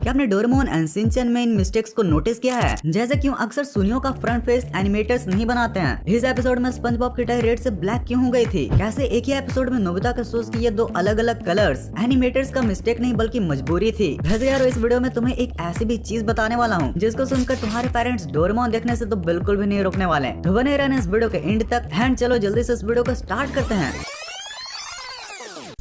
क्या आपने Doraemon and Shinchan में इन मिस्टेक्स को नोटिस किया है? जैसे क्यों अक्सर सुनियो का फ्रंट फेस एनिमेटर्स नहीं बनाते हैं। इस एपिसोड में स्पंजबॉब की टाई रेड से ब्लैक क्यों हो गई थी? कैसे एक ही एपिसोड में नोबिता के शूज की ये दो अलग अलग कलर्स एनिमेटर्स का मिस्टेक नहीं बल्कि मजबूरी थी। वैसे यार इस वीडियो में तुम्हें एक ऐसी भी चीज बताने वाला हूँ जिसको सुनकर तुम्हारे पेरेंट्स डोरेमोन देखने से तो बिल्कुल भी नहीं रोकने वाले। तो बने रहना इस वीडियो के एंड तक। एंड चलो जल्दी से इस वीडियो को स्टार्ट करते हैं।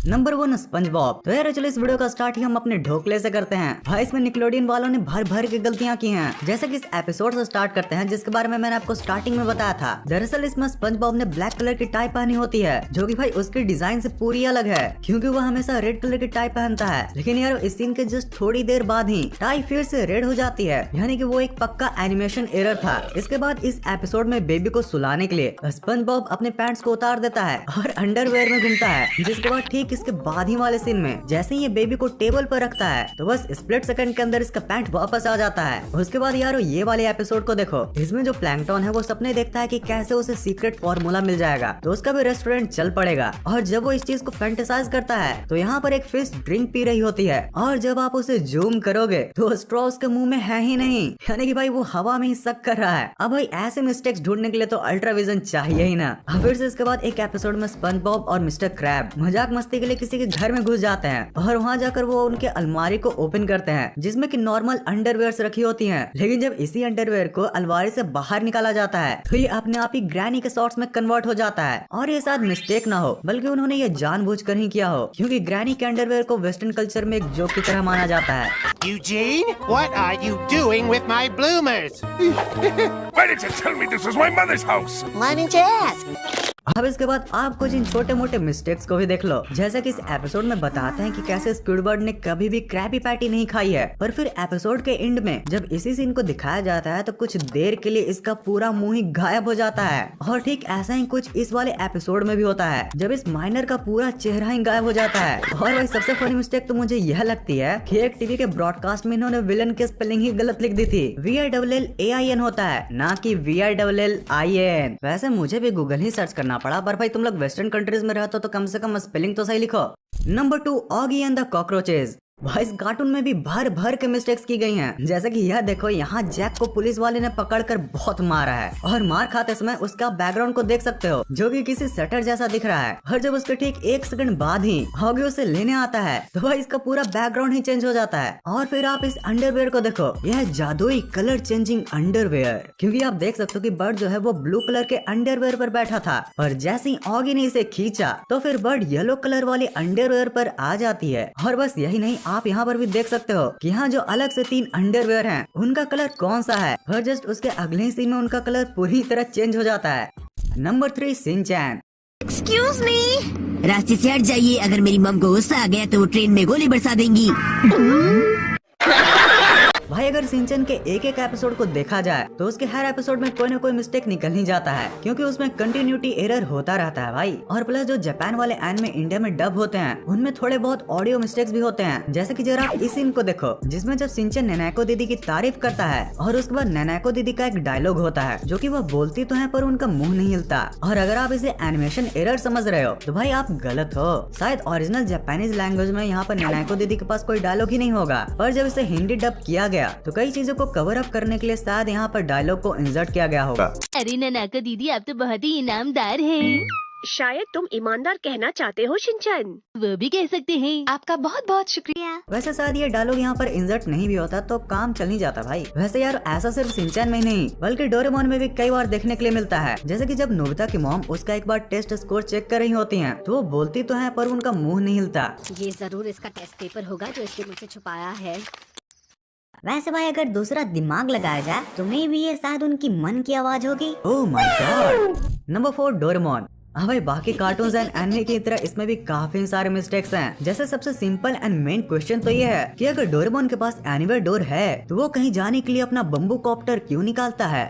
Number 1 SpongeBob. तो यार चलो इस वीडियो का स्टार्ट ही हम अपने ढोकले से करते हैं। भाई इसमें निकलोडियन वालों ने भर भर के गलतियां की हैं। जैसे कि इस एपिसोड से स्टार्ट करते हैं जिसके बारे में मैंने आपको स्टार्टिंग में बताया था। दरअसल इसमें स्पंजबॉब ने ब्लैक कलर की टाई पहनी होती है जो कि भाई उसके डिजाइन से पूरी अलग है क्योंकि वो हमेशा रेड कलर की टाई पहनता है। लेकिन यार इस सीन के जस्ट थोड़ी देर बाद ही टाई फिर से रेड हो जाती है, यानी कि वो एक पक्का एनिमेशन एरर था। इसके बाद इस एपिसोड में बेबी को सुलाने के लिए स्पंजबॉब अपने पैंट्स को उतार देता है और अंडरवेयर में घूमता है। जिसके बाद ठीक इसके बाद ही वाले सीन में जैसे ही ये बेबी को टेबल पर रखता है तो बस स्प्लिट सेकंड के अंदर इसका पैंट वापस आ जाता है। उसके बाद यारो ये वाले एपिसोड को देखो, इसमें जो प्लैंकटन है वो सपने देखता है कि कैसे उसे सीक्रेट फॉर्मूला मिल जाएगा तो उसका भी रेस्टोरेंट चल पड़ेगा। और जब वो इस चीज को फैंटेसाइज करता है तो यहाँ पर एक फिश ड्रिंक पी रही होती है और जब आप उसे जूम करोगे तो स्ट्रॉ उसके मुंह में है ही नहीं, यानी कि भाई वो हवा में ही सक कर रहा है। अब भाई ऐसे मिस्टेक्स ढूंढने के लिए तो अल्ट्राविजन चाहिए ही ना। अब फिर से इसके बाद एक एपिसोड में स्पंजबॉब और मिस्टर क्रैब मजाक मस्ती के लिए किसी के घर में घुस जाते हैं और वहाँ जाकर वो उनके अलमारी को ओपन करते हैं जिसमें कि नॉर्मल अंडरवेयर रखी होती हैं। लेकिन जब इसी अंडरवेयर को अलमारी से बाहर निकाला जाता है तो ये अपने आप ही ग्रैनी के शॉर्ट्स में कन्वर्ट हो जाता है। और ये शायद मिस्टेक ना हो बल्कि उन्होंने ये जानबूझकर ही किया हो क्योंकि ग्रैनी के अंडरवेयर को वेस्टर्न कल्चर में एक जोक की तरह माना जाता है। Eugene, what are you doing with my bloomers? Why didn't you tell me this was my mother's house? Why didn't you ask? अब इसके बाद आप कुछ इन छोटे मोटे मिस्टेक्स को भी देख लो। जैसे कि इस एपिसोड में बताते हैं कि कैसे स्क्विडवर्ड ने कभी भी क्रैबी पैटी नहीं खाई है, पर फिर एपिसोड के एंड में जब इसी सीन को दिखाया जाता है तो कुछ देर के लिए इसका पूरा मुंह ही गायब हो जाता है। और ठीक ऐसा ही कुछ इस वाले एपिसोड में भी होता है जब इस माइनर का पूरा चेहरा ही गायब हो जाता है। और भाई सबसे फनी मिस्टेक तो मुझे यह लगती है कि एक टीवी के ब्रॉडकास्ट में इन्होंने विलन के स्पेलिंग ही गलत लिख दी थी। VILLAIN होता है ना कि VILLIN। वैसे मुझे भी गूगल ही सर्च करना पड़ा, पर भाई तुम लोग वेस्टर्न कंट्रीज में रहते हो तो कम से कम स्पेलिंग तो सही लिखो। Number 2 Oggy and the cockroaches. भाई इस कार्टून में भी भर भर के मिस्टेक्स की गई हैं। जैसे कि यह देखो, यहाँ जैक को पुलिस वाले ने पकड़कर बहुत मारा है और मार खाते समय उसका बैकग्राउंड को देख सकते हो जो कि किसी शटर जैसा दिख रहा है। और जब उसके ठीक 1 सेकंड बाद ही ऑगी उसे लेने आता है तो भाई इसका पूरा बैकग्राउंड ही चेंज हो जाता है। और फिर आप इस अंडरवेयर को देखो, यह जादुई कलर चेंजिंग अंडरवेयर, क्योंकि आप देख सकते हो कि बर्ड जो है वो ब्लू कलर के अंडरवेयर पर बैठा था और जैसे ही ऑगी ने इसे खींचा तो फिर बर्ड येलो कलर वाले अंडरवेयर पर आ जाती है। और बस यही नहीं, आप यहाँ पर भी देख सकते हो कि यहाँ जो अलग से 3 अंडरवेयर हैं उनका कलर कौन सा है और जस्ट उसके अगले ही सीन में उनका कलर पूरी तरह चेंज हो जाता है। Number 3 Shinchan. एक्सक्यूज मी, रास्ते से हट जाइए, अगर मेरी मम को गुस्सा आ गया तो वो ट्रेन में गोली बरसा देंगी। भाई अगर शिनचैन के एक एक एपिसोड को देखा जाए तो उसके हर एपिसोड में कोई ना कोई मिस्टेक निकल ही जाता है क्योंकि उसमें कंटिन्यूटी एरर होता रहता है भाई। और प्लस जो जापान वाले एनिमे इंडिया में डब होते हैं उनमें थोड़े बहुत ऑडियो मिस्टेक्स भी होते हैं। जैसे कि जरा आप इस सीन को देखो जिसमें जब शिनचैन नैनाको दीदी की तारीफ करता है और उसके बाद नैनाको दीदी का एक डायलॉग होता है जो कि वह बोलती तो है पर उनका मुंह नहीं हिलता। और अगर आप इसे एनिमेशन एरर समझ रहे हो तो भाई आप गलत हो। शायद ओरिजिनल जापानीज लैंग्वेज में यहाँ पर नैनाको दीदी के पास कोई डायलॉग ही नहीं होगा, पर जब इसे हिंदी डब किया गया तो कई चीजों को कवर अप करने के लिए शायद यहाँ पर डायलॉग को इंसर्ट किया गया होगा। अरे नैनाको दीदी, आप तो बहुत ही इनामदार हैं। शायद तुम ईमानदार कहना चाहते हो शिनचैन। वो भी कह सकते हैं। आपका बहुत बहुत शुक्रिया। वैसे शायद ये डायलॉग यहाँ पर इंसर्ट नहीं भी होता तो काम चल नहीं जाता भाई। वैसे यार ऐसा सिर्फ शिनचैन में ही नहीं बल्कि डोरेमोन में भी कई बार देखने के लिए मिलता है। जैसे कि जब नोबिता की मॉम उसका एक बार टेस्ट स्कोर चेक कर रही होती हैं तो वो बोलती तो है पर उनका मुंह नहीं हिलता। ये जरूर इसका टेस्ट पेपर होगा जो इसके मुझसे छुपाया है। वैसे भाई अगर दूसरा दिमाग लगाया जाए तो मे भी ये शायद उनकी मन की आवाज होगी। Oh my God. Number 4 Doraemon. हाँ भाई बाकी कार्टून्स एंड एनिमे की तरह इसमें भी काफी सारे मिस्टेक्स हैं। जैसे सबसे सिंपल एंड मेन क्वेश्चन तो ये है कि अगर डोरेमोन के पास एनीवेयर डोर है तो वो कहीं जाने के लिए अपना बम्बू कॉप्टर क्यों निकालता है?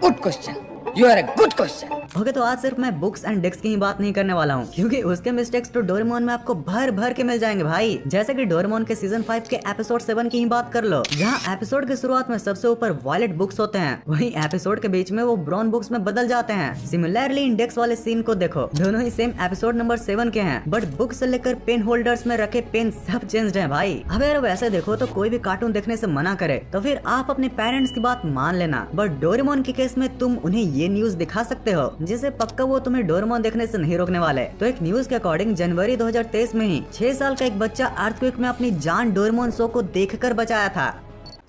Good question. You are a good question. Okay, तो आज सिर्फ मैं बुक्स एंड डिस्क की ही बात नहीं करने वाला हूँ, क्योंकि उसके मिस्टेक्स तो डोरेमोन में आपको भर भर के मिल जाएंगे भाई। जैसे कि डोरेमोन के सीजन 5 के एपिसोड 7 की ही बात कर लो, जहाँ एपिसोड की शुरुआत में सबसे ऊपर वायलेट बुक्स होते हैं, वहीं एपिसोड के बीच में वो ब्राउन बुक्स में बदल जाते हैं। सिमिलरली इंडेक्स वाले सीन को देखो, दोनों ही सेम एपिसोड नंबर 7 के हैं, बट बुक से लेकर पेन होल्डर्स में रखे पेन सब चेंज्ड हैं भाई। अब यार वैसे देखो तो कोई भी कार्टून देखने से मना करे तो फिर आप अपने पेरेंट्स की बात मान लेना, बट डोरेमोन के केस में तुम उन्हें ये न्यूज दिखा सकते हो जिसे पक्का वो तुम्हें डोरेमोन देखने से नहीं रोकने वाले। तो एक न्यूज के अकॉर्डिंग जनवरी 2023 में ही 6 साल का एक बच्चा अर्थक्वेक में अपनी जान डोरेमोन शो को देखकर बचाया था।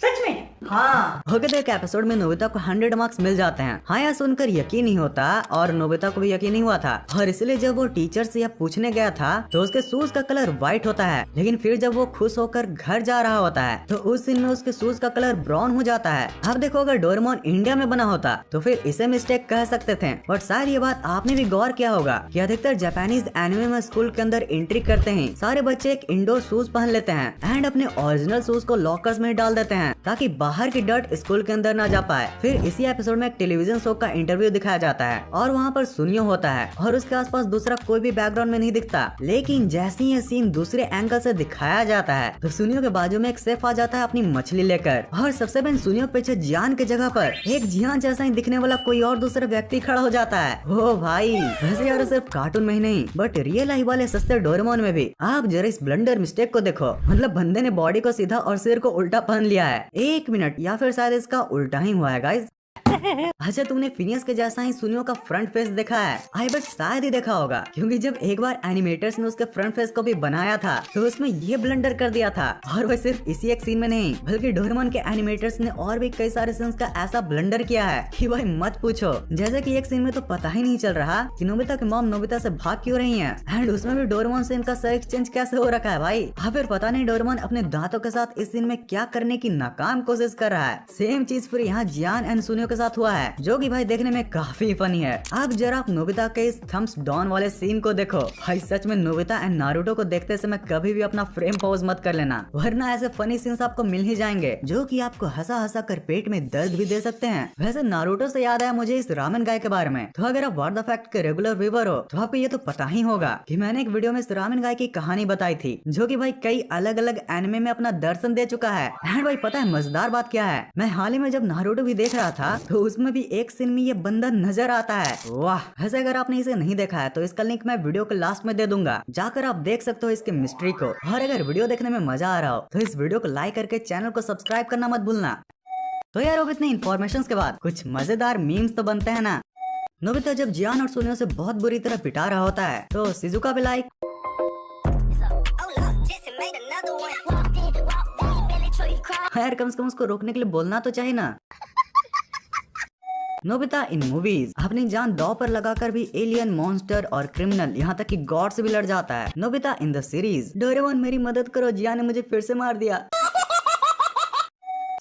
सच में? हाँ, होके तो एक एपिसोड में नोबिता को 100 मार्क्स मिल जाते हैं। हाँ, यह सुनकर यकीन नहीं होता और नोबिता को भी यकीन नहीं हुआ था, और इसलिए जब वो टीचर से यह पूछने गया था तो उसके शूज का कलर व्हाइट होता है, लेकिन फिर जब वो खुश होकर घर जा रहा होता है तो उस सीन में उसके शूज का कलर ब्राउन हो जाता है। अब देखो, अगर डोरेमोन इंडिया में बना होता तो फिर इसे मिस्टेक कह सकते थे, बट शायद ये बात आपने भी गौर किया होगा कि अधिकतर जापानीज एनिमे में स्कूल के अंदर एंट्री करते हैं सारे बच्चे एक इंडोर शूज पहन लेते हैं एंड अपने ओरिजिनल शूज को लॉकर्स में डाल देते हैं ताकि बाहर की डर्ट स्कूल के अंदर ना जा पाए। फिर इसी एपिसोड में एक टेलीविजन शो का इंटरव्यू दिखाया जाता है और वहाँ पर सुनियो होता है और उसके आसपास दूसरा कोई भी बैकग्राउंड में नहीं दिखता, लेकिन जैसे ही ये सीन दूसरे एंगल से दिखाया जाता है तो सुनियो के बाजू में एक शेफ आ जाता है अपनी मछली लेकर, और सबसे पहले सुनियो पीछे जियान की जगह पर एक जियान जैसा ही दिखने वाला कोई और दूसरा व्यक्ति खड़ा हो जाता है। ओ भाई, वैसे यार सिर्फ कार्टून में ही नहीं बट रियल लाइफ वाले सस्ते डोरेमोन में भी आप जरा इस ब्लंडर मिस्टेक को देखो, मतलब बंदे ने बॉडी को सीधा और सिर को उल्टा पहन लिया है। 1 मिनट, या फिर शायद इसका उल्टा ही हुआ है गाइस। अच्छा, तुमने फिनियस के जैसा ही सुनियो का फ्रंट फेस देखा है? आई बट शायद ही देखा होगा, क्योंकि जब एक बार एनिमेटर्स ने उसके फ्रंट फेस को भी बनाया था तो उसमें ये ब्लंडर कर दिया था, और वह सिर्फ इसी एक सीन में नहीं बल्कि डोरेमोन के एनिमेटर्स ने और भी कई सारे सीन्स का ऐसा ब्लंडर किया है कि भाई मत पूछो। जैसे कि एक सीन में तो पता ही नहीं चल रहा कि नोबिता की मॉम नोबिता से भाग क्यों रही है, एंड उसमें भी डोरेमोन से इनका सर एक्सचेंज कैसे हो रखा है भाई। फिर पता नहीं डोरेमोन अपने दांतों के साथ इस सीन में क्या करने की नाकाम कोशिश कर रहा है। सेम चीज फिर यहाँ जियान एंड सुनियो के साथ हुआ है, जो कि भाई देखने में काफी फनी है। अब जरा आप नोबिता के इस थम्स डाउन वाले सीन को देखो भाई, सच में नोबिता एंड नारुतो को देखते समय कभी भी अपना फ्रेम पॉज मत कर लेना, वरना ऐसे फनी सीन्स आपको मिल ही जाएंगे जो कि आपको हंसा हंसा कर पेट में दर्द भी दे सकते हैं। वैसे नारुतो से याद आया मुझे इस रामेन गाय के बारे में, तो अगर आप व्हाट द फैक्ट के रेगुलर व्यूअर हो तो आपको ये तो पता ही होगा कि मैंने एक वीडियो में इस रामेन गाय की कहानी बताई थी, जो कि भाई कई अलग अलग एनिमे में अपना दर्शन दे चुका है। एंड भाई पता है मजेदार बात क्या है, मैं हाल ही में जब नारुतो भी देख रहा था तो उसमें भी एक सीन में ये बंदा नजर आता है। वाह, वैसे अगर आपने इसे नहीं देखा है तो इसका लिंक मैं वीडियो के लास्ट में दे दूंगा, जाकर आप देख सकते हो इसके मिस्ट्री को। और अगर वीडियो देखने में मजा आ रहा हो तो इस वीडियो को लाइक करके चैनल को सब्सक्राइब करना मत भूलना। तो यार अब इतने इन्फॉर्मेशन के बाद कुछ मजेदार मीम्स तो बनते हैं ना। नोबिता जब जियान और सुनियो से बहुत बुरी तरह पिटा रहा होता है तो शिजुका भी लाइक यार कम से कम उसको रोकने के लिए बोलना तो चाहिए ना। नोबिता इन मूवीज अपनी जान दांव पर लगाकर भी एलियन, मॉन्स्टर और क्रिमिनल, यहाँ तक कि गॉड से भी लड़ जाता है। Nobita in the series Doraemon मेरी मदद करो, जियान ने मुझे फिर से मार दिया।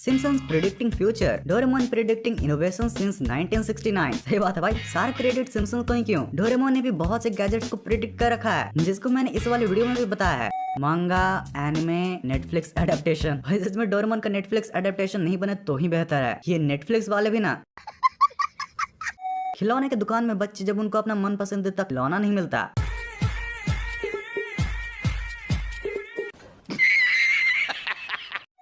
Simpsons predicting future, Doraemon predicting innovation since 1969। सही बात है भाई, सारे क्रेडिट सिम्पसन्स को ही क्यों, डोरेमोन ने भी बहुत से गैजेट्स को प्रेडिक्ट कर रखा है, जिसको मैंने इस वाली वीडियो में भी बताया है। मांगा, एनिमे, नेटफ्लिक्स एडेप्टेशन। भाई सच में डोरेमोन का नेटफ्लिक्स एडेप्टेशन नहीं बने तो ही बेहतर है। ये नेटफ्लिक्स वाले भी ना, खिलौने की दुकान में बच्चे जब उनको अपना मन पसंदीदा खिलौना नहीं मिलता